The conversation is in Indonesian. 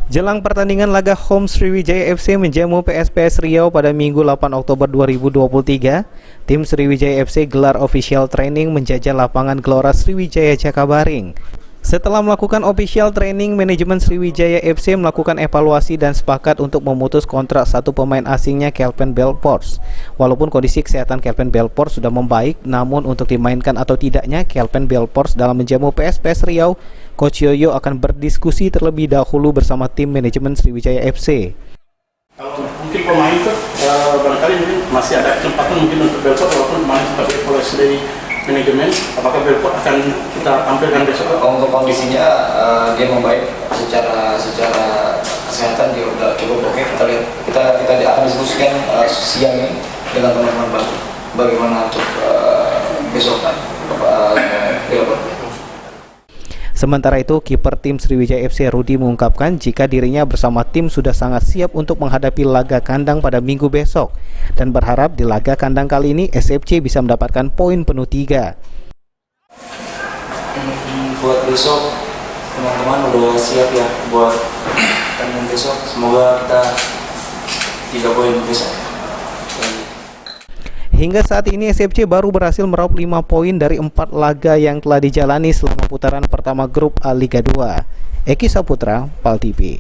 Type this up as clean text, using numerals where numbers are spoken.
Jelang pertandingan laga home Sriwijaya FC menjamu PSPS Riau pada Minggu 8 Oktober 2023, tim Sriwijaya FC gelar official training menjajah lapangan Gelora Sriwijaya Jakabaring. Setelah melakukan official training, manajemen Sriwijaya FC melakukan evaluasi dan sepakat untuk memutus kontrak satu pemain asingnya, Kelvin Belfort. Walaupun kondisi kesehatan Kelvin Belfort sudah membaik, namun untuk dimainkan atau tidaknya Kelvin Belfort dalam menjamu PSPS Riau, Coach Yoyo akan berdiskusi terlebih dahulu bersama tim manajemen Sriwijaya FC. Kalau mungkin pemain itu barangkali masih ada kesempatan mungkin untuk Belfort, walaupun kemarin sempat evaluasi dari manajemen, apakah Belfort akan kita tampilkan besok? Untuk kondisinya dia membaik secara kesehatan, dia udah cukup oke. Kita lihat, kita akan diskusikan siang ini dengan teman-teman bagaimana untuk besok Belfort. Sementara itu, kiper tim Sriwijaya FC Rudi mengungkapkan jika dirinya bersama tim sudah sangat siap untuk menghadapi laga kandang pada Minggu besok dan berharap di laga kandang kali ini SFC bisa mendapatkan poin penuh 3. Buat besok teman-teman udah siap ya buat tanding besok. Semoga kita 3 poin besok. Hingga saat ini SFC baru berhasil meraup 5 poin dari 4 laga yang telah dijalani selama putaran pertama grup A Liga 2. Eki Saputra, PAL TV.